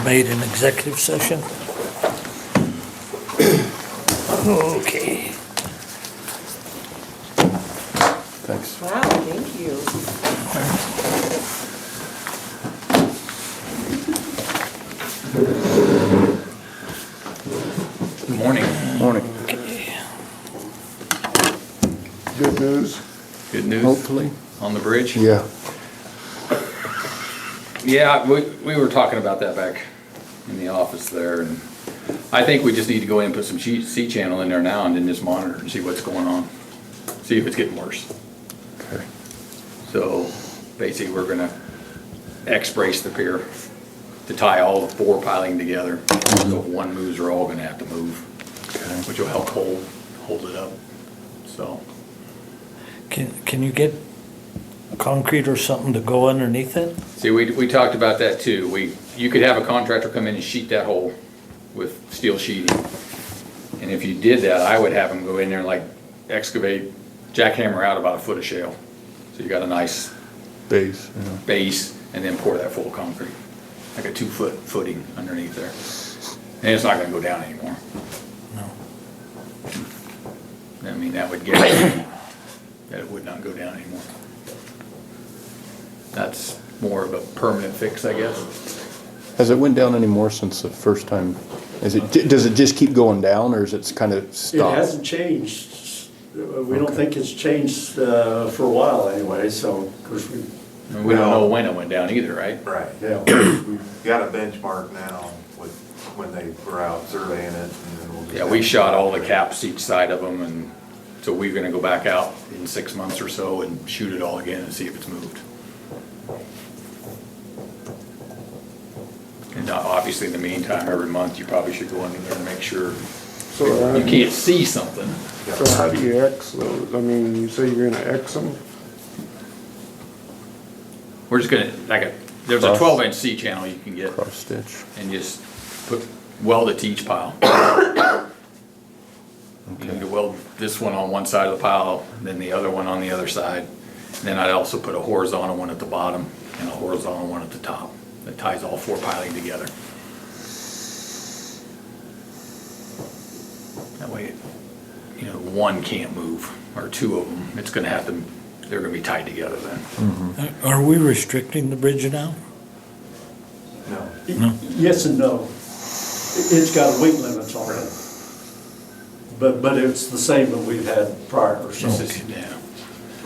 made in executive session. Okay. Thanks. Wow, thank you. Good morning. Morning. Good news. Good news Hopefully. on the bridge? Yeah. Yeah, we were talking about that back in the office there, and I think we just need to go in and put some C-channel in there now and then just monitor and see what's going on. See if it's getting worse. Okay. So basically, we're gonna X-brace the pier to tie all the four piling together. So if one moves, we're all gonna have to move, Okay. which will help hold it up, so. Can you get concrete or something to go underneath it? See, we talked about that too. You could have a contractor come in and sheet that hole with steel sheeting. And if you did that, I would have them go in there and like excavate, jackhammer out about a foot of shale. So you got a nice Base, yeah. base and then pour that full of concrete. Like a 2-foot footing underneath there. And it's not gonna go down anymore. No. I mean, that would guarantee that it would not go down anymore. That's more of a permanent fix, I guess. Has it went down any more since the first time? Does it just keep going down, or is it kind of It stopped? hasn't changed. We don't think it's changed for a while anyway, so of course we, And we don't know when it went down either, right? Right. yeah. We've got a benchmark now with when they were out surveying it, and then we'll just. Yeah, we shot all the caps each side of them, and so we're gonna go back out in 6 months or so and shoot it all again and see if it's moved. And obviously, in the meantime, every month, you probably should go under there and make sure So you can't see something. so how do you X those? I mean, you say you're gonna X them? We're just gonna, there's a Cross. 12-inch C channel you can get Cross stitch. and just weld it to each pile. You can weld this one on one side of the pile, then the other one on the other side. Then I'd also put a horizontal one at the bottom and a horizontal one at the top that ties all four piling together. That way, one can't move, or two of them, it's gonna have to, they're gonna be tied together then. Are we restricting the bridge now? No. No. Yes and no. It's got weight limits on it. But it's the same that we've had prior, so. It's just- yeah.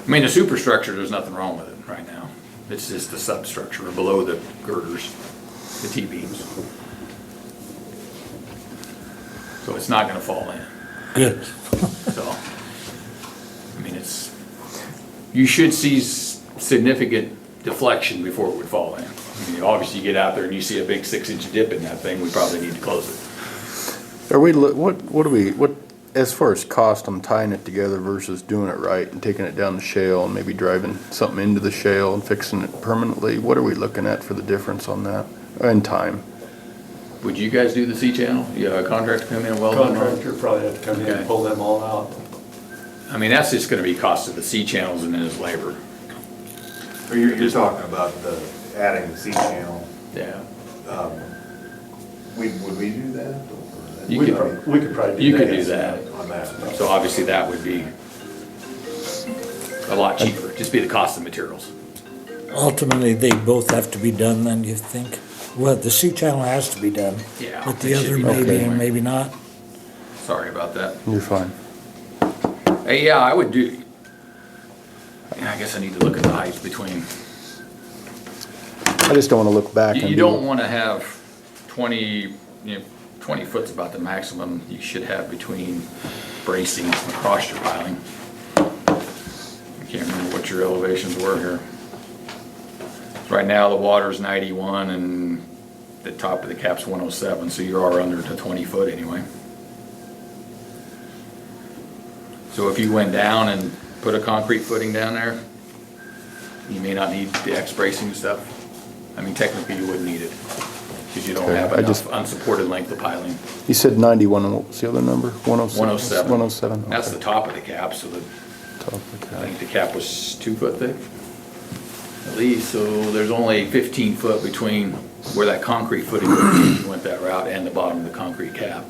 I mean, the superstructure, there's nothing wrong with it right now. It's just the substructure or below the girders, the T-beams. So it's not gonna fall in. Good. So, I mean, you should see significant deflection before it would fall in. I mean, obviously you get out there and you see a big 6-inch dip in that thing, we probably need to close it. Are we, what, as far as cost on tying it together versus doing it right and taking it down the shale and maybe driving something into the shale and fixing it permanently, what are we looking at for the difference on that, and time? Would you guys do the C-channel? You have a contractor come in and weld them all? Contractor probably have to come in Okay. and pull them all out. I mean, that's just gonna be cost of the C-channels and then his labor. Or you're talking about adding the C channel. Yeah. Would we do that? You We could- could probably do You that. could do that. On that. So obviously that would be a lot cheaper, just be the cost of materials. Ultimately, they both have to be done then, you think? Well, the C channel has to be done. Yeah, But the it should other be maybe okay. and maybe not. Sorry about that. You're fine. Hey, yeah, I would do, yeah, I guess I need to look at the heights between, I just don't wanna look back and you do don't it. wanna have 20, 20 foot's about the maximum you should have between bracing across your piling. I can't remember what your elevations were here. Right now, the water's 91 and the top of the cap's 107, so you are under the 20 foot anyway. So if you went down and put a concrete footing down there, you may not need the X bracing and stuff. I mean, technically you wouldn't need it, because you don't Okay, have I enough just- unsupported length of piling. You said 91, and what was the other number? 107? 107. 107, That's the okay. top of the cap, so Top of the I cap. think the cap was 2 foot thick. At least, so there's only 15 foot between where that concrete footing would be, if you went that route, and the bottom of the concrete cap.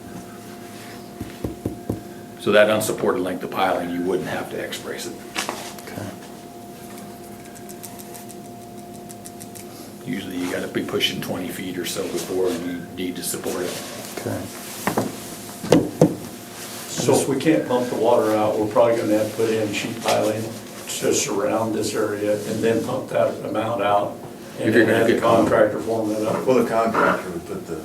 So that unsupported length of piling, you wouldn't have to X-brace it. Okay. Usually you gotta be pushing 20 feet or so before you need to support it. Okay. So if we can't pump the water out, we're probably gonna have to put in sheet piling to surround this area and then pump that amount out. If And you're then gonna have the get contractor form that up. Well, the contractor would put the,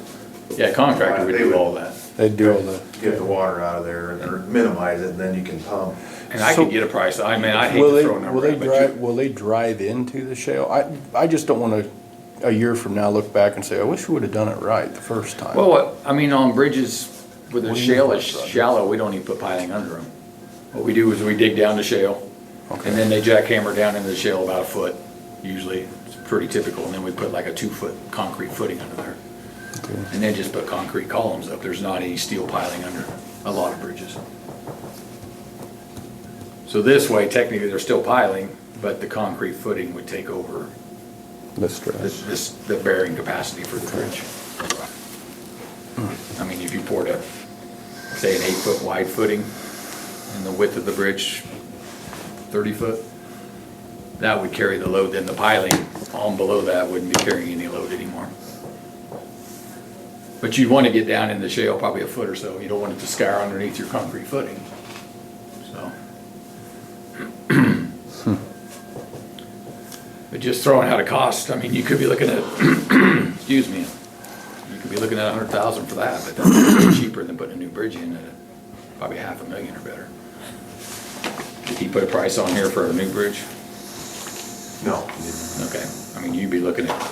Yeah, contractor would do all that. They do all the. get the water out of there or minimize it, and then you can pump. And I could get a price, I mean, I hate Will to they, throw a will number they out, but drive, you- will they drive into the shale? I just don't wanna, a year from now, look back and say, I wish we would've done it right the first time. well, I mean, on bridges where the What do you shale mean, is Roger? shallow, we don't even put piling under them. What we do is we dig down the shale, Okay. and then they jackhammer down into the shale about a foot, usually. It's pretty typical, and then we put like a 2-foot concrete footing under there. Okay. And then just put concrete columns up. There's not any steel piling under a lot of bridges. So this way, technically, they're still piling, but the concrete footing would take over The stress. the bearing capacity for the bridge. I mean, if you poured a, say, an 8-foot wide footing and the width of the bridge 30 foot, that would carry the load, then the piling on below that wouldn't be carrying any load anymore. But you'd want to get down in the shale probably a foot or so. You don't want it to scour underneath your concrete footing, so. But just throwing out a cost, I mean, you could be looking at, excuse me, you could be looking at 100,000 for that, but that's cheaper than putting a new bridge in at probably $500,000 or better. Did he put a price on here for a new bridge? No. Okay, I mean, you'd be looking at,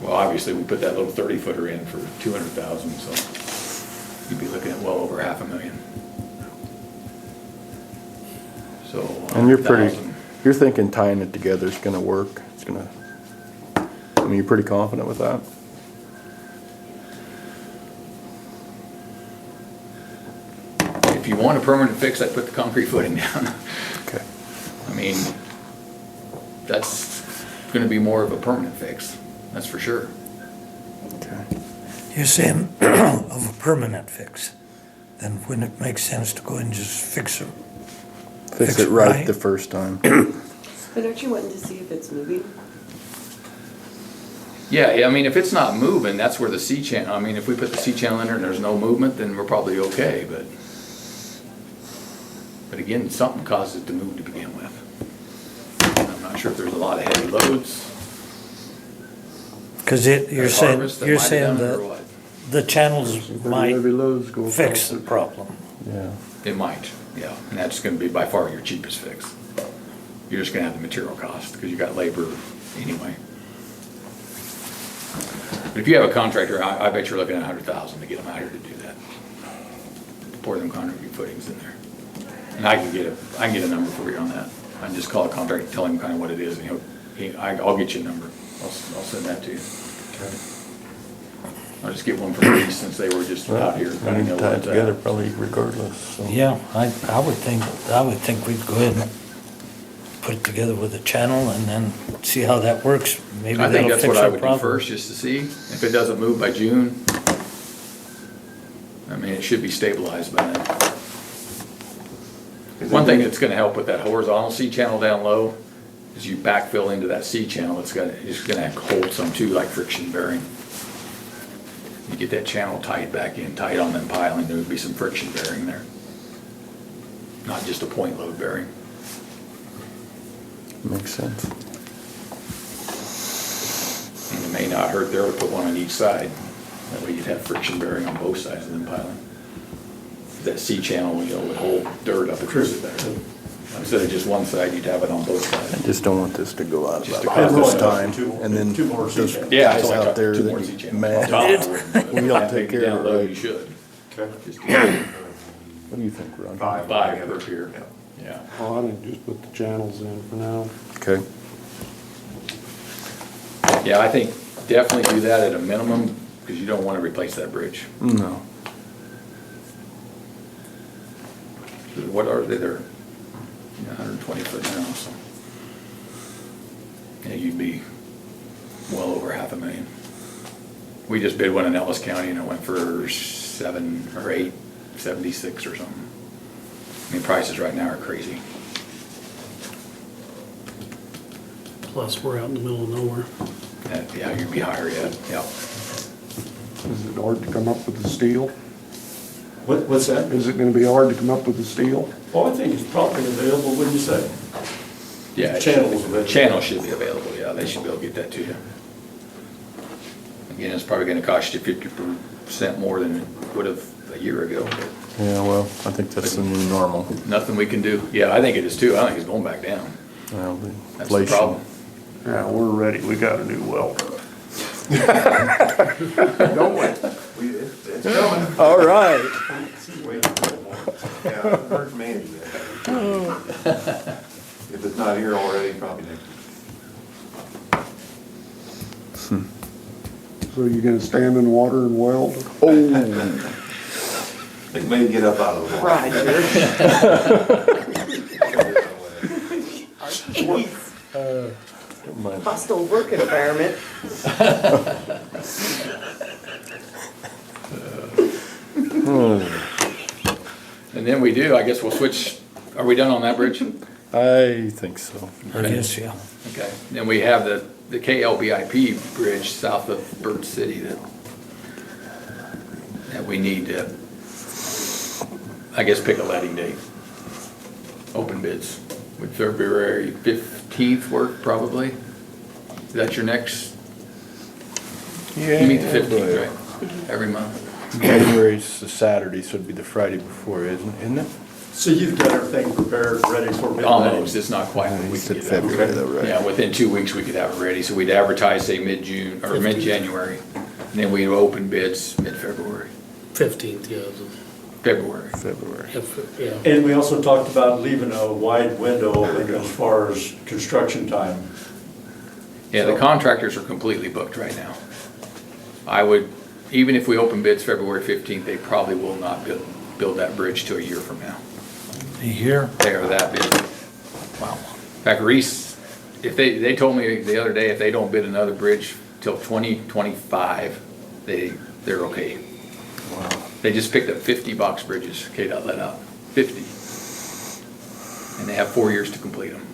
well, obviously, we put that little 30-footer in for 200,000, so you'd be looking at well over $500,000. So. And you're pretty, 100,000. you're thinking tying it together is gonna work? It's gonna, I mean, you're pretty confident with that? If you want a permanent fix, I'd put the concrete footing down. Okay. I mean, that's gonna be more of a permanent fix, that's for sure. Okay. You're saying of a permanent fix, then wouldn't it make sense to go ahead and just fix it? Fix it right the first time. But aren't you wanting to see if it's moving? Yeah, I mean, if it's not moving, that's where the C channel, I mean, if we put the C channel in there and there's no movement, then we're probably okay, but again, something causes it to move to begin with. I'm not sure if there's a lot of heavy loads. Because you're at saying, harvest that you're might have saying done it or the, what. the channels Pretty might heavy loads go fix across the it. problem. Yeah. It might, yeah, and that's gonna be by far your cheapest fix. You're just gonna have the material cost, because you got labor anyway. But if you have a contractor, I bet you're looking at 100,000 to get them out here to do that. To pour them concrete footings in there. And I can get a number for you on that. I can just call a contractor, tell him kind of what it is, and I'll get you a number. I'll send that to you. I'll just get one from Reese, since they were just out here. I need to tie it together probably regardless, so. Yeah, I would think we'd go ahead and put it together with a channel and then see how that works. Maybe I think that'll that's fix what I our would do problem. first, just to see. If it doesn't move by June, I mean, it should be stabilized by then. One thing that's gonna help with that horizontal C channel down low is you backfill into that C channel, it's gonna hold some too, like friction bearing. You get that channel tight back in, tight on them piling, there would be some friction bearing there. Not just a point load bearing. Makes sense. And it may not hurt there to put one on each side. That way you'd have friction bearing on both sides of them piling. That C channel, would hold dirt up against it there. Instead of just one side, you'd have it on both I sides. just don't want this to go out Just about to this cost time, us two- and then two more those C-channels. Yeah, guys it's only out there two that more C get channels. mad. On top, I wouldn't, but We don't I take think care down of it low, right. you should. Okay. Just do it. What do you think, Ron? Five. Five per pier. Yeah. Yeah. Oh, I think just put the channels in for now. Okay. Yeah, I think definitely do that at a minimum, because you don't want to replace that bridge. No. What are they, they're 120 foot now, so. Yeah, you'd be well over $500,000. We just bid one in Ellis County and it went for 7 or 8.76 or something. I mean, prices right now are crazy. Plus, we're out in the middle of nowhere. Yeah, you'd be higher yet, yeah. Is it hard to come up with the steel? What's that? Is it gonna be hard to come up with the steel? Oh, I think it's probably available, wouldn't you say? Yeah, Channels available. Channel should be available, yeah, they should be able to get that to you. Again, it's probably gonna cost you 50% more than it would have a year ago, but Yeah, well, I think that's the new normal. nothing we can do. Yeah, I think it is too, I think it's going back down. Well, the That's the inflation. problem. Yeah, we're ready, we got a new welder. Don't we? It's coming. All right. Wait a little more. Yeah, where's Mandy at? If it's not here already, probably next week. So you gonna stand in water and weld? Oh, They may get up out of the water. Hostile work environment. And then we do, I guess we'll switch, are we done on that bridge? I think so. I guess, yeah. Okay, then we have the KLBIP bridge south of Bird City that we need to, I guess, pick a letting date. Open bids. Would February 15th work probably? Is that your next, you meet the 15th, right? Every month? January's the Saturday, so it'd be the Friday before, isn't it? So you've got everything prepared, ready for bid? Almost, it's not quite, but we You can said get that. February though, right? Yeah, within 2 weeks, we could have it ready, so we'd advertise, say, mid-June, or mid-January, and then we'd open bids mid-February, 15th, yeah. February. February. Yeah. And we also talked about leaving a wide window open as far as construction time. Yeah, the contractors are completely booked right now. I would, even if we open bids February 15th, they probably will not build that bridge to a year from now. You hear? They are that busy. Wow. In fact, Reese, if they told me the other day, if they don't bid another bridge till 2025, they're okay. Wow. They just picked up 50 box bridges, KDOT let out, 50. And they have 4 years to complete them.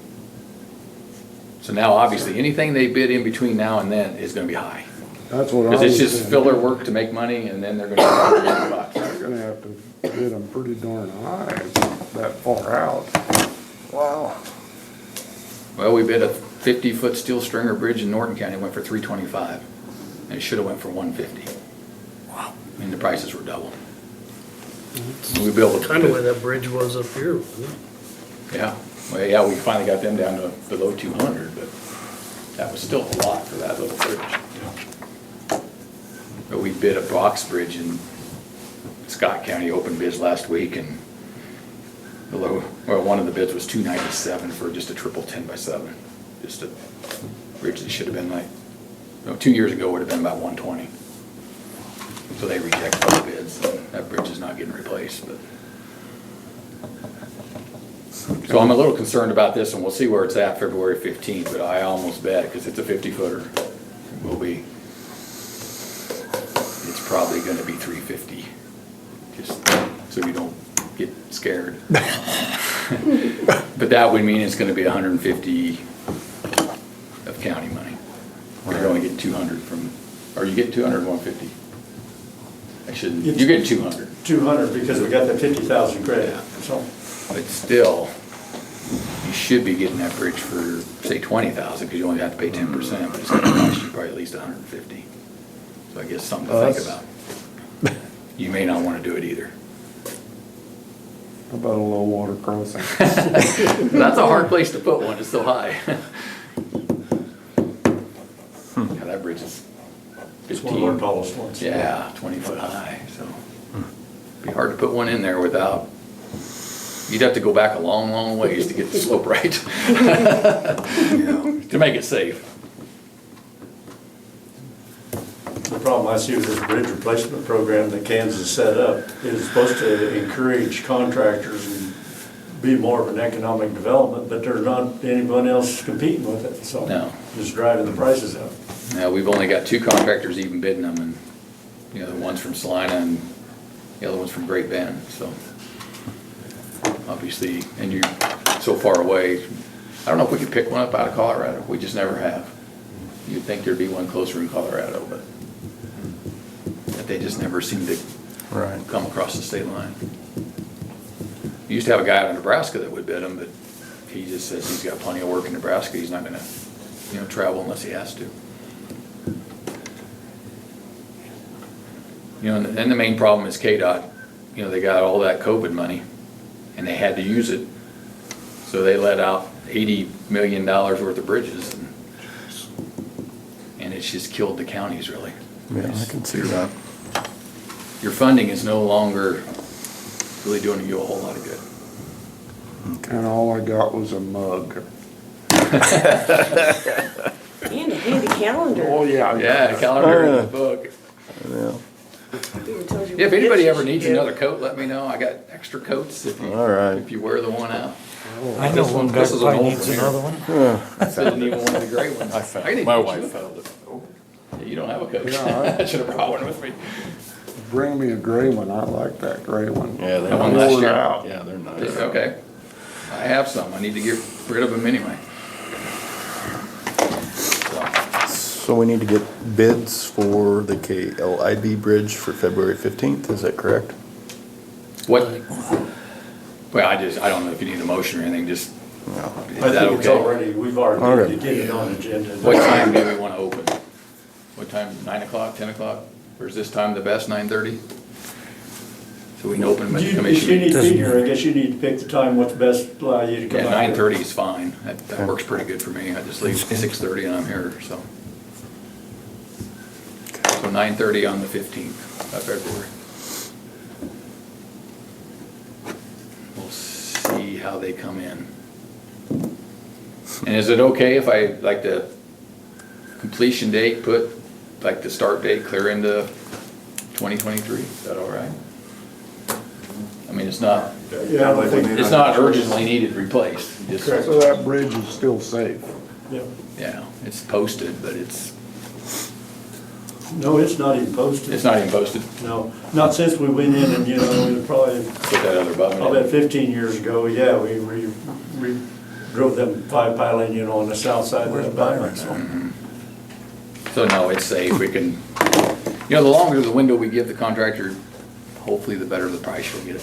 So now, obviously, anything they bid in between now and then is gonna be high. That's what I Because was it's just saying. filler work to make money, and then they're gonna bid the box. You're gonna have to bid them pretty darn high, it's not that far out. Wow. Well, we bid a 50-foot steel stringer bridge in Norton County, went for $325, and it should've went for $150. Wow. I mean, the prices were double. We built. Kind of where that bridge was up here, wasn't it? Yeah, well, yeah, we finally got them down to below 200, but that was still a lot for that little bridge. But we bid a box bridge in Scott County, open bids last week, and one of the bids was $297 for just a triple 10x7. Just a bridge that should have been like, 2 years ago would have been about $120. So they rejected the bids, and that bridge is not getting replaced, but. So I'm a little concerned about this, and we'll see where it's at February 15th, but I almost bet, because it's a 50-footer, it's probably gonna be 350, just so you don't get scared. But that would mean it's gonna be 150 of county money. You're only getting 200 from, are you getting 200 or 150? I shouldn't, you're getting 200. 200 because we got that 50,000 credit, so. But still, you should be getting that bridge for, say, 20,000, because you only have to pay 10%, but it's gonna cost you probably at least 150. So I guess something to think about. You may not wanna do it either. How about a low water crossing? That's a hard place to put one, it's so high. Yeah, that bridge is It's one of our 15, tallest ones. yeah, 20 foot high, so. Be hard to put one in there without, you'd have to go back a long, long ways to get the slope right. To make it safe. The problem I see with this bridge replacement program that Kansas set up is supposed to encourage contractors and be more of an economic development, but there's not anyone else competing with it, so. No. Just driving the prices up. Now, we've only got 2 contractors even bidding them, and, you know, the one's from Salina and the other one's from Great Bend, so. Obviously, and you're so far away, I don't know if we could pick one up out of Colorado, we just never have. You'd think there'd be one closer in Colorado, but they just never seem to Right. come across the state line. We used to have a guy out of Nebraska that would bid them, but he just says he's got plenty of work in Nebraska, he's not gonna, you know, travel unless he has to. You know, and the main problem is KDOT, you know, they got all that COVID money, and they had to use it, so they let out $80 million worth of bridges, and it's just killed the counties, really. Yeah, I can see that. Your funding is no longer really doing you a whole lot of good. And all I got was a mug. And a handy calendar. Oh, yeah. Yeah, calendar in the book. Yeah. Even tells you Yeah, if what anybody gifts ever you needs should another give. coat, let me know. I got extra coats if All right. you wear the one out. I know one guy This is an probably old needs one here. another one. I didn't even want the gray ones. I didn't My get wife you. found it. Yeah, you don't have a coat. Yeah, I should have brought one with me. Bring me a gray one. I like that gray one. Yeah, That one last Wore it year? out. Yeah, they're nice. Okay. I have some. I need to get rid of them anyway. So we need to get bids for the KLIB bridge for February 15th, is that correct? What? Well, I don't know if you need a motion or anything, just, No. is I that think it's okay? already, we've already Okay. get it on agenda. What time do we want to open? What time, 9 o'clock, 10 o'clock? Or is this time the best, 9:30? So we can open them at the If you commission. need to Doesn't be here, I guess you need to pick the time, what's best allow you to come Yeah, out. 9:30 is fine. That works pretty good for me. I just leave at 6:30 and I'm here, so. So 9:30 on the 15th of February. We'll see how they come in. And is it okay if I, like the completion date, put like the start date clear into 2023? Is that all right? I mean, it's not, Yeah, I think, it's not urgently needed replaced. Just- Correct. So that bridge is still safe. yeah. Yeah, it's posted, but it's No, it's not even posted. not even posted. No, not since we went in and, you know, we probably, Put that other button I'll bet in. 15 years ago, yeah, we drove them 5 piling, you know, on the south side of the Byron, so. So no, it's safe. We can, you know, the longer the window we give the contractor, hopefully the better the price you'll get.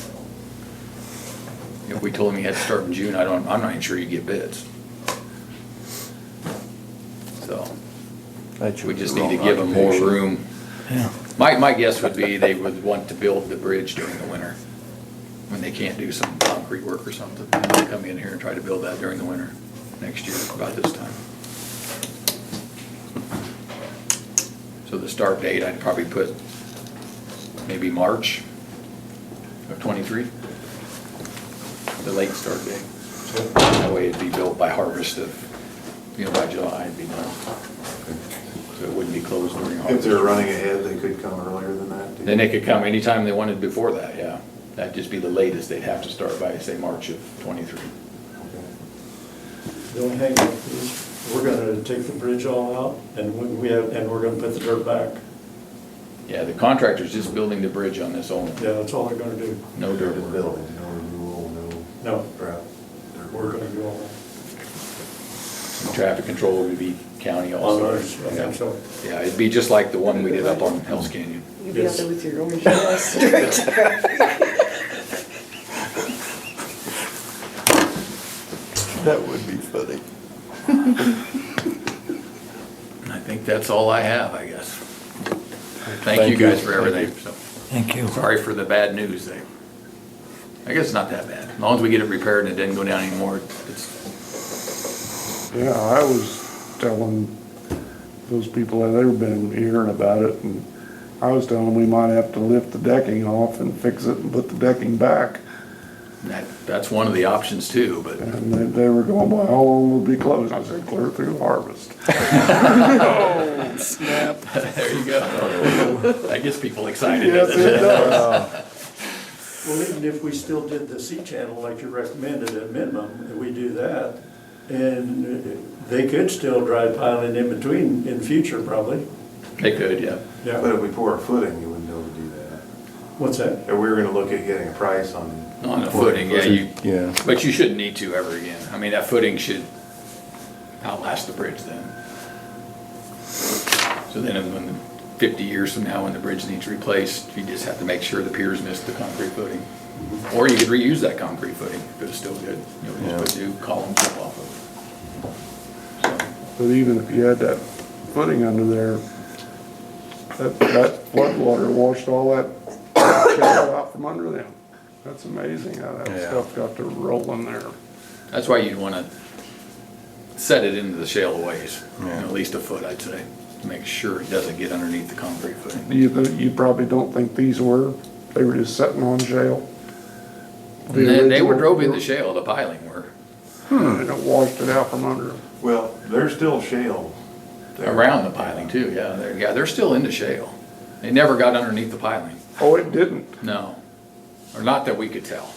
If we told him he had to start in June, I'm not even sure you get bids. So we just need to give them more room. Yeah. My guess would be they would want to build the bridge during the winter, when they can't do some concrete work or something. They'll come in here and try to build that during the winter, next year, about this time. So the start date, I'd probably put maybe March of '23, the late start date. That way it'd be built by harvest of, you know, by July it'd be done. So it wouldn't be closed during If harvest. they're running ahead, they could come earlier than that. too. Then they could come anytime they wanted before that, yeah. That'd just be the latest they'd have to start by, say, March of '23. The only hang up is, we're gonna take the bridge all out, and we're gonna put the dirt back. Yeah, the contractor's just building the bridge on this only, Yeah, that's all they're gonna do. no dirt The work. building, no renewal, No, no grout. we're gonna do all Traffic control would be county that. On also. ours, I think so. Yeah, it'd be just like the one we did up on Hell's Canyon. You'd be out there with your orange dress, direct traffic. That would be funny. I think that's all I have, I guess. Thank you guys for everything. So, Thank you. sorry for the bad news there. I guess it's not that bad. As long as we get it repaired and it didn't go down anymore, it's, Yeah, I was telling those people that they've been hearing about it, and I was telling them we might have to lift the decking off and fix it and put the decking back. that's one of the options too, but And they were going, well, how long will it be closed? I said, clear through harvest. there you go. That gets people excited. Yes, doesn't it does. Well, even if we still did the C channel like you recommended at minimum, and we do that, And they could still drive piling in between in future probably. They could, yeah. But if we pour a footing, you wouldn't be able to do that. What's that? And we were gonna look at getting a price on. On the footing, yeah, Yeah. but you shouldn't need to ever again. I mean, that footing should outlast the bridge then. So then when 50 years from now, when the bridge needs replaced, you just have to make sure the piers missed the concrete footing. Or you could reuse that concrete footing if it was still good. You know, just put new columns up off of it. But even if you had that footing under there, that floodwater washed all that shale out from under them. That's amazing how that Yeah. stuff got to rolling there. That's why you'd wanna set it into the shale ways, Yeah. at least a foot, I'd say, to make sure it doesn't get underneath the concrete footing. You probably don't think these were, they were just sitting on shale? The And they were original- drove in the shale, the piling were. And it washed it out from under them. Well, there's still shale there. Around the piling too, yeah, they're still into shale. They never got underneath the piling, Oh, it didn't. no. Or not that we could tell.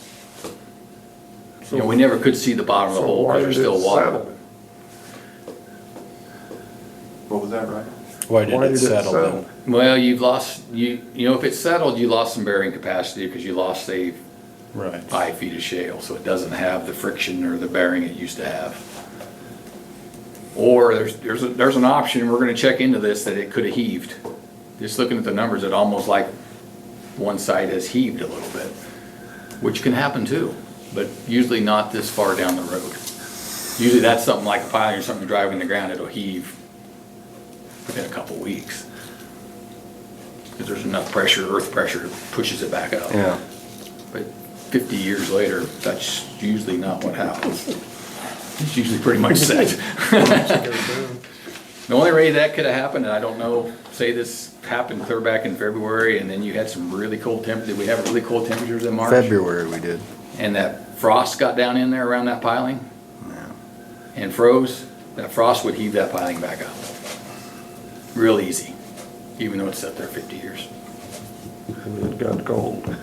You know, we never could see the bottom of the So hole why because there's did it still water. settle? What was that, right? Why did Why it did it settle then? settle? Well, you've lost, you know, if it settled, you lost some bearing capacity because you lost, say, Right. 5 feet of shale, so it doesn't have the friction or the bearing it used to have. Or there's an option, we're gonna check into this, that it could have heaved. Just looking at the numbers, it almost like one side has heaved a little bit, which can happen too, but usually not this far down the road. Usually that's something like a piling or something driving the ground, it'll heave within a couple weeks. Because there's enough pressure, earth pressure, pushes it back up. Yeah. But 50 years later, that's usually not what happens. It's usually pretty much set. The only way that could have happened, and I don't know, say this happened clear back in February, and then you had some really cold did we have really cold temperatures in March? February we did. And that frost got down in there around that piling Yeah. and froze, that frost would heave that piling back up. Real easy, even though it's sat there 50 years. And it got cold.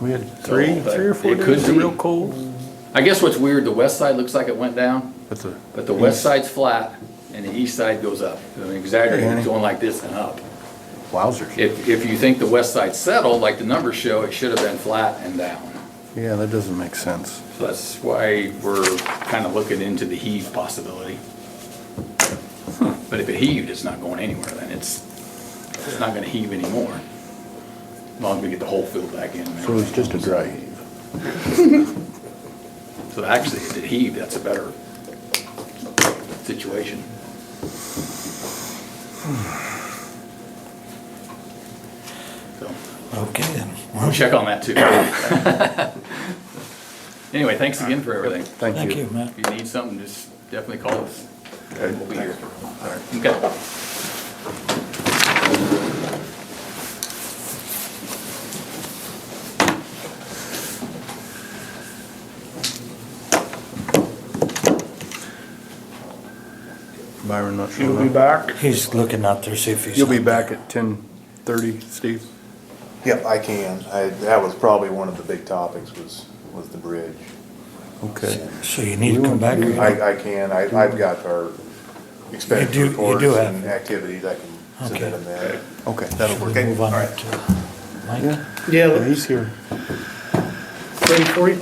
We had So, three but or 4 it could days of be. real cold. I guess what's weird, the west side looks like it went down, But the but the west side's flat and the east side goes up. I'm exaggerating, it's going like this and up. wowzers. If you think the west side settled, like the numbers show, it should have been flat and down. Yeah, that doesn't make sense. So that's why we're kind of looking into the heave possibility. But if it heaved, it's not going anywhere then, it's not gonna heave anymore. As long as we get the whole filled back in. and So it's everything. just a dry heave. So actually, if it heaved, that's a better situation. So, Okay then. we'll check on that too. Anyway, thanks again for everything. Thank you, Matt. If you need something, just definitely call us. Okay. We'll be here. Okay. Byron not You'll showing be up. back? He's looking out there, see if he's. You'll be out back there. at 10:30, Steve? Yep, I can. That was probably one of the big topics was the bridge. Okay. So you need to come back. or- I can. I've got our expenditure You do reports have and it. activities. I can Okay. submit them there. Okay, that'll We'll work. move on all right. to Mike. Yeah, Yeah, he's here. ready for you?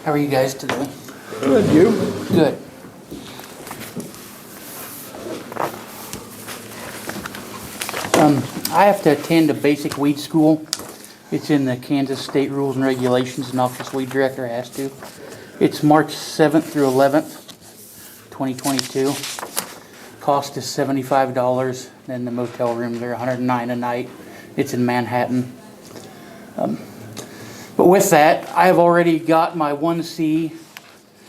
How are you guys today? Good, you? Good. I have to attend a basic weed school. It's in the Kansas State Rules and Regulations, and Office Weed Director has to. It's March 7th through 11th, 2022. Cost is $75, then the motel rooms are $109 a night. It's in Manhattan. But with that, I have already got my 1C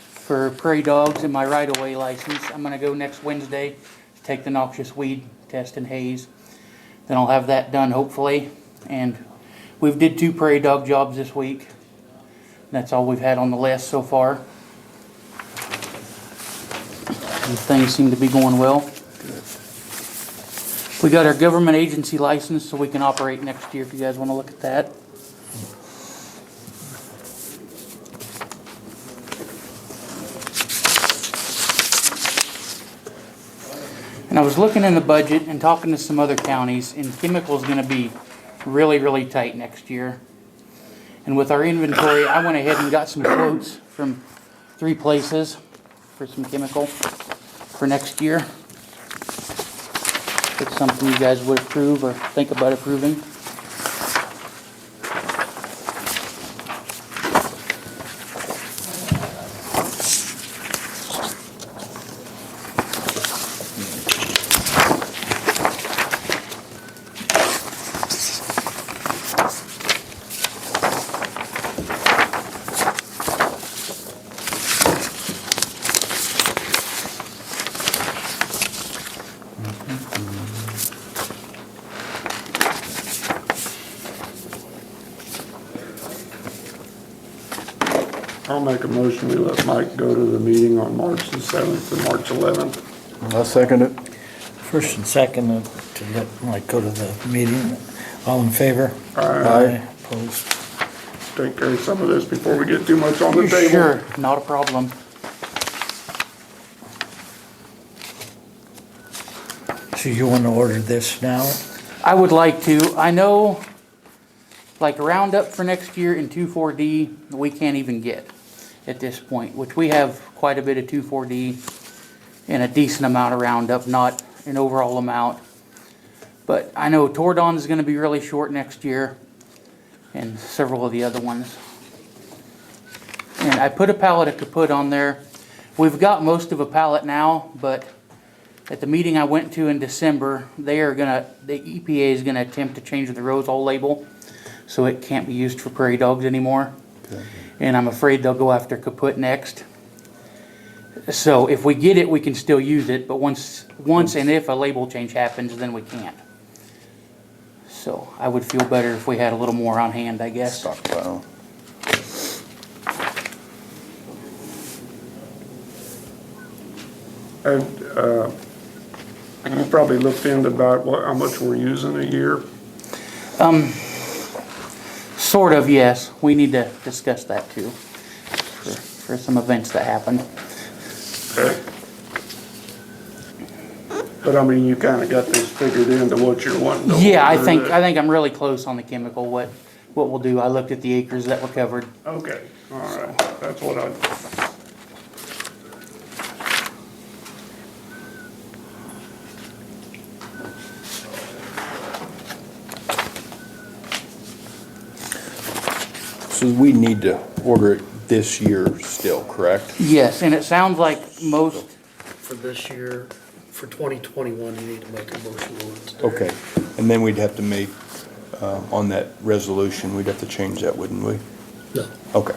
for prairie dogs and my right-of-way license. I'm gonna go next Wednesday to take the noxious weed test in Hayes. Then I'll have that done hopefully. And we've did 2 prairie dog jobs this week. That's all we've had on the list so far. And things seem to be going well. We got our government agency license so we can operate next year if you guys wanna look at that. And I was looking in the budget and talking to some other counties, and chemical's gonna be really, really tight next year. And with our inventory, I went ahead and got some quotes from 3 places for some chemical for next year. If it's something you guys would approve or think about approving. I'll make a motion, we let Mike go to the meeting on March the 7th and March 11th. I'll second it. First and second to let Mike go to the meeting. All in favor? Aye. Opposed? Take care of some of this before we get too much on the table. Sure, not a problem. So you want to order this now? I would like to. I know, like Roundup for next year and 2,4-D, we can't even get at this point, which we have quite a bit of 2,4-D and a decent amount of Roundup, not an overall amount. But I know Tordon is going to be really short next year, and several of the other ones. And I put a pallet of kaput on there. We've got most of a pallet now, but at the meeting I went to in December, the EPA is gonna attempt to change the Rosal label, so it can't be used for prairie dogs anymore. Okay. And I'm afraid they'll go after kaput next. So if we get it, we can still use it, but once and if a label change happens, then we can't. So I would feel better if we had a little more on hand, I guess. Stockpile. And, you probably looked into about how much we're using a year. Sort of, yes. We need to discuss that too, for some events that happen. Okay. But I mean, you kinda got this figured into what you're wanting to. Yeah, I order think that- I'm really close on the chemical, what we'll do. I looked at the acres that were covered. Okay, all right, that's what I, So we need to order it this year still, correct? Yes, and it sounds like most, For this year, for 2021, you need to make a motion on it. Okay, and then we'd have to make, on that resolution, we'd have to change that, wouldn't we? No, Okay,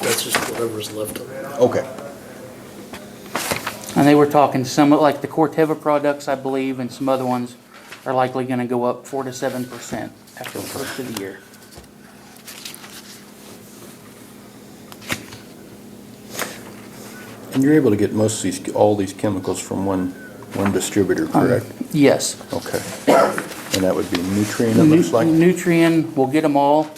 that's just whatever's left of it. okay. and they were talking some, like the Corteva products, I believe, and some other ones are likely gonna go up 4 to 7% after the first of the year. And you're able to get most of these, all these chemicals from one distributor, correct? Yes. Okay. And that would be Nutrien, it looks like? Nutrien, we'll get them all,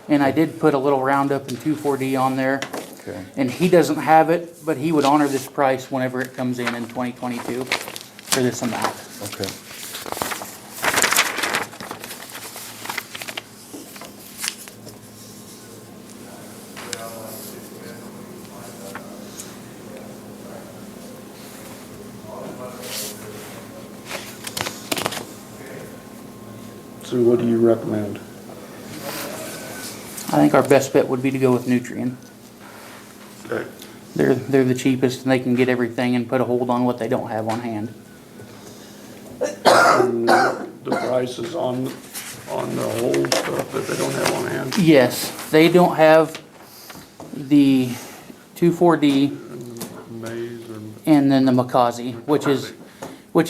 and I did put a little Roundup and 2,4-D on there. Okay. And he doesn't have it, but he would honor this price whenever it comes in 2022 for this amount. Okay. so what do you recommend? I think our best bet would be to go with Nutrien. Okay. They're the cheapest, and they can get everything and put a hold on what they don't have on hand. And the prices on the whole stuff that they don't have on hand? Yes, they don't have the 2,4-D Maize and, and then the Makazi, which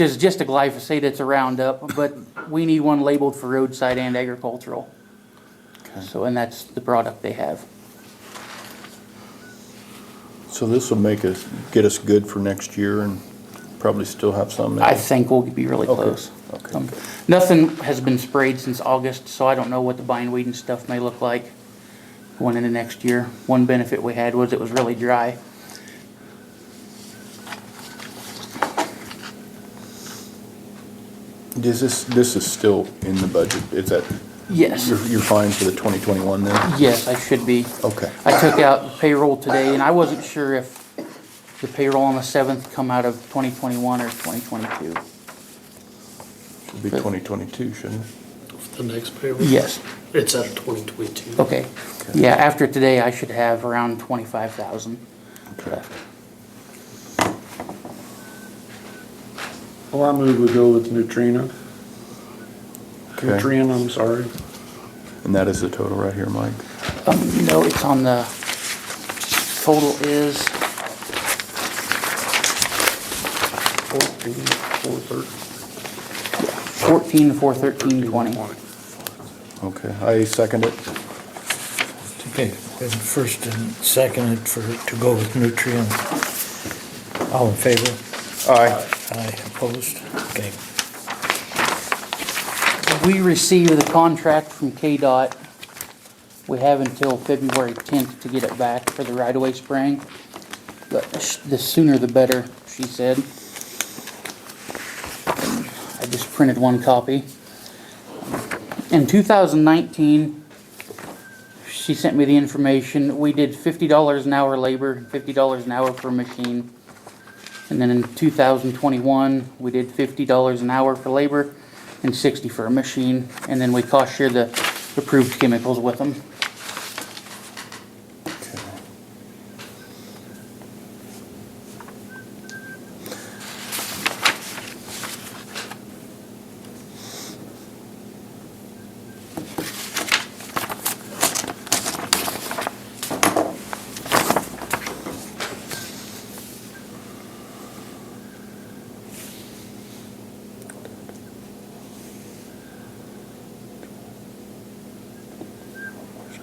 is just a glyphosate, it's a Roundup, but we need one labeled for roadside and agricultural. So, and that's the product they have. So this will get us good for next year and probably still have some I maybe? think we'll be really Okay, close. okay. Nothing has been sprayed since August, so I don't know what the bindweed and stuff may look like going into next year. One benefit we had was it was really dry. This is still in the budget, is that, Yes, you're fine for the 2021 then? yes, I should be. Okay. I took out payroll today, and I wasn't sure if the payroll on the 7th come out of 2021 or 2022. Should be 2022, shouldn't it? The next payroll? Yes, It's at 2022. okay. Yeah, after today, I should have around 25,000 Okay. left. Well, I move we go with Nutrien. Okay. Nutrien, I'm sorry. And that is the total right here, Mike? No, it's on the, total is 14,413.20. Okay, I second it. Okay, and first and second to go with Nutrien. All in favor? Aye. Aye, opposed? Okay. We received the contract from KDOT. We have until February 10th to get it back for the right-of-way spraying. But the sooner the better, she said. I just printed one copy. In 2019, she sent me the information. We did $50 an hour labor, $50 an hour per machine. And then in 2021, we did $50 an hour for labor and $60 for a machine. And then we cost share the approved chemicals with them.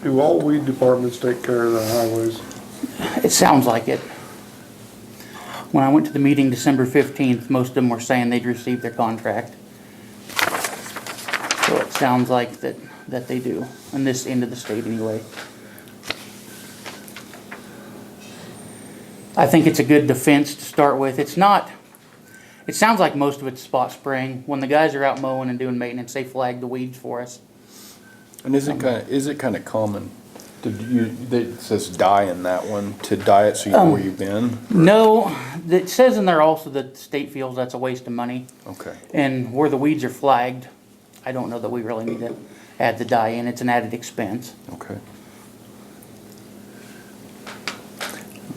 Do all weed departments take care of the highways? It sounds like it. When I went to the meeting December 15th, most of them were saying they'd received their contract. So it sounds like that they do, in this end of the state anyway. I think it's a good defense to start with. It's not, it sounds like most of it's spot spraying. When the guys are out mowing and doing maintenance, they flag the weeds for us. And is it kind of common, it says dye in that one, to dye it so you know where you've been? No, it says in there also that the state feels that's a waste of money. Okay. And where the weeds are flagged, I don't know that we really need to add the dye in. It's an added expense. Okay.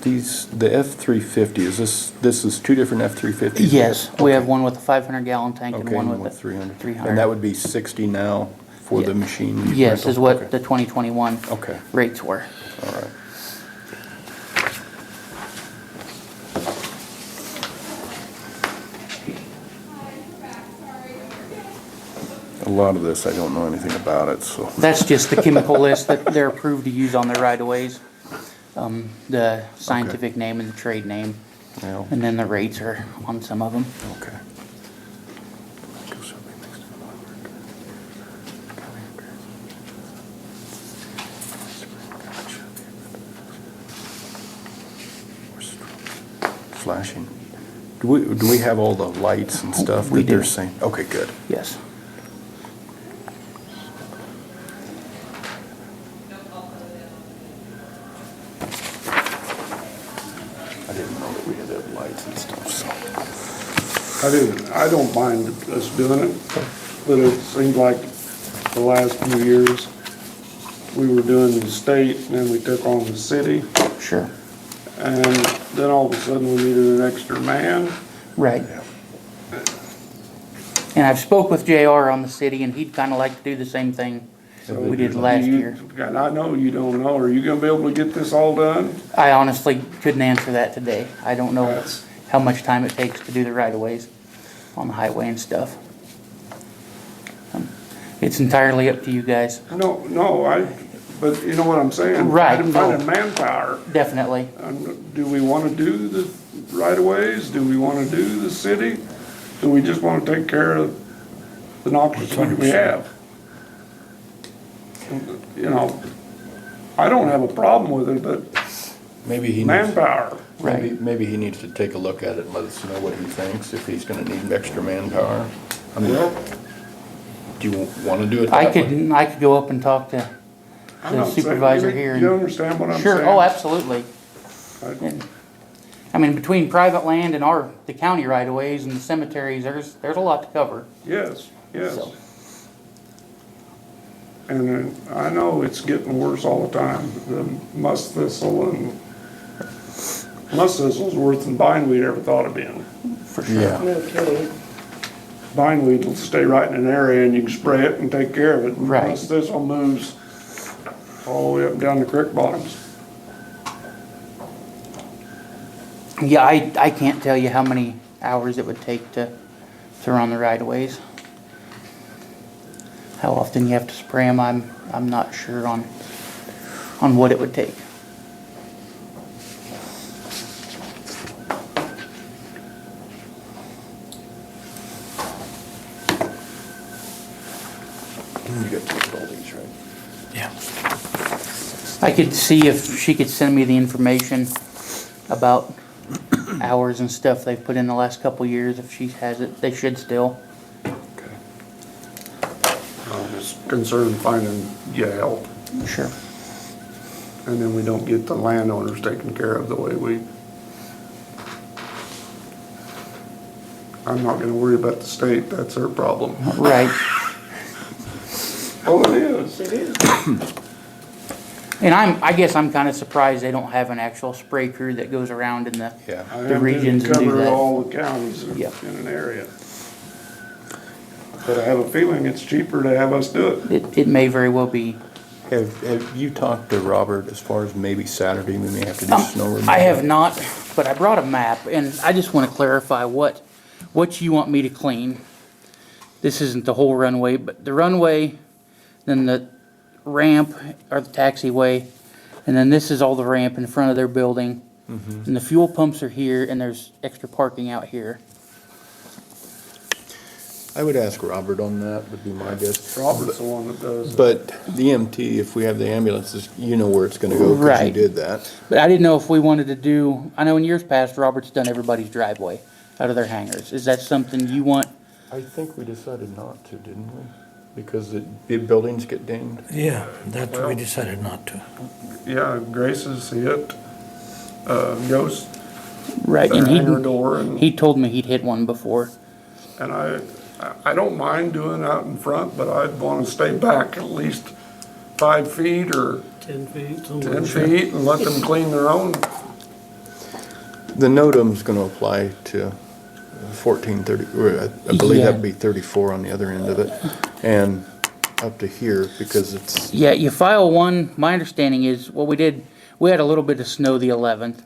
The F-350, this is two different F-350s? Yes, we have one with a 500-gallon tank and Okay, one and with a 300. 300. And that would be 60 now for the Yeah. machine? Yes, rental? is what Okay. the 2021 Okay, rates were. all right. A lot of this, I don't know anything about it, so. That's just the chemical list that they're approved to use on their right-of-ways. The scientific name and the trade name, Yeah, and then the rates are on some of them. okay. Flashing. Do we have all the lights and stuff We that they're do. saying? Okay, good. Yes. I didn't know that we had to have lights and stuff, so. I don't mind us doing it, but it seemed like the last few years, we were doing the state, and then we took on the city, Sure. and then all of a sudden we needed an extra man. Right. And I've spoke with JR on the city, and he'd kind of like to do the same thing we did last year. And I know you don't know, are you gonna be able to get this all done? I honestly couldn't answer that today. I don't know That's- how much time it takes to do the right-of-ways on the highway and stuff. It's entirely up to you guys, No, but you know what I'm saying? Right, Finding no. manpower. definitely. Do we wanna do the right-of-ways? Do we wanna do the city? Do we just wanna take care of the noxious weed we have? You know, I don't have a problem with it, but Maybe he needs, manpower. Right. maybe he needs to take a look at it and let us know what he thinks, if he's gonna need extra manpower. I mean, do you wanna do it I that way? could go up and talk to I'm the not saying- supervisor here. You and- understand what I'm saying? Sure, oh, absolutely. I- And, I mean, between private land and the county right of ways and the cemeteries, there's a lot to cover. Yes, yes. So. And I know it's getting worse all the time. The musk thistle and musk thistle's worse than bindweed ever thought of being. For sure. Yeah, No kidding. Bindweed will stay right in an area and you can spray it and take care of it. Right. Musk thistle moves all the way up and down the creek bottoms. Yeah, I can't tell you how many hours it would take to run the right of ways. How often you have to spray them, I'm not sure on what it would take. you got to look at all these, right? Yeah. I could see if she could send me the information about hours and stuff they've put in the last couple years. If she has it, they should still. Okay. I'm just concerned finding you help. Sure. And then we don't get the landowners taken care of the way we. I'm not gonna worry about the state, that's their problem. Right. Oh, it is. It is. And I guess I'm kind of surprised they don't have an actual spray crew that goes around in Yeah. the regions and do Cover that. all the counties in Yeah. an area. But I have a feeling it's cheaper to have us do it. It may very well be. Have you talked to Robert as far as maybe Saturday we may have to do snow removal? I have not, but I brought a map, and I just want to clarify what you want me to clean. This isn't the whole runway, but the runway, then the ramp, or the taxiway, and then this is all the ramp in front of their building. And the fuel pumps are here, and there's extra parking out here. I would ask Robert on that, would be my guess. Robert's the one that does it. But the EMT, if we have the ambulances, you know where it's gonna go, cause you Right. did that. But I didn't know if we wanted to do, I know in years past, Robert's done everybody's driveway out of their hangars. Is that something you want? I think we decided not to, didn't we? Because the buildings get dinged. Yeah, that we decided not to. Yeah, Grace's hit, Ghost, Right, their and hangar door, and he told me he'd hit one before. I don't mind doing out in front, but I'd wanna stay back at least 5 feet or 10 feet, somewhere. 10 feet and let them clean their own. The NOTAM's gonna apply to 1430, or I believe Yeah. that'd be 34 on the other end of it. And up to here, because it's, Yeah, you file one, my understanding is, what we did, we had a little bit of snow the 11th,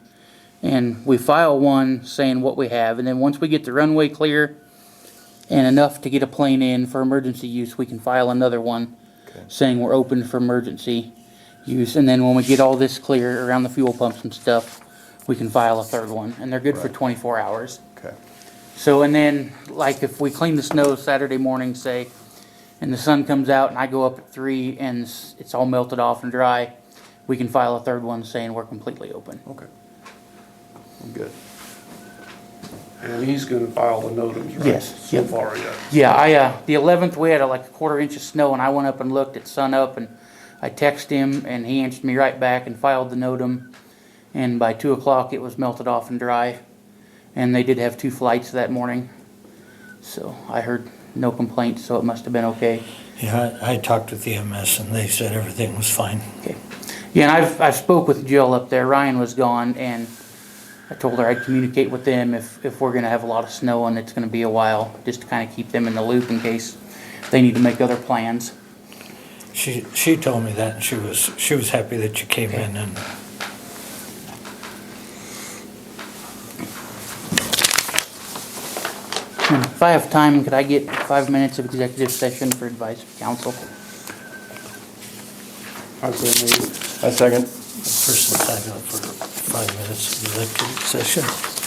and we file one saying what we have, and then once we get the runway clear and enough to get a plane in for emergency use, we can file another one Okay. saying we're open for emergency use, and then when we get all this clear around the fuel pumps and stuff, we can file a third one, and they're good for Right. 24 hours. okay, So, and then, like, if we clean the snow Saturday morning, say, and the sun comes out and I go up at 3 and it's all melted off and dry, we can file a third one saying we're completely open. okay. Good. And he's gonna file the NOTAMs, right? Yes, So yep. far, yeah. Yeah, the 11th, we had like a quarter inch of snow, and I went up and looked at sun up, and I texted him, and he answered me right back and filed the NOTAM, and by 2 o'clock, it was melted off and dry, and they did have 2 flights that morning, so I heard no complaints, so it must have been okay. Yeah, I talked with EMS and they said everything was fine. Okay. Yeah, and I've spoke with Jill up there. Ryan was gone, and I told her I'd communicate with them if we're gonna have a lot of snow and it's gonna be a while, just to kind of keep them in the loop in case they need to make other plans. She told me that, and she was happy that you came in and And if I have time, could I get 5 minutes of executive session for advice of counsel? I said, I second. first and second for 5 minutes of executive session.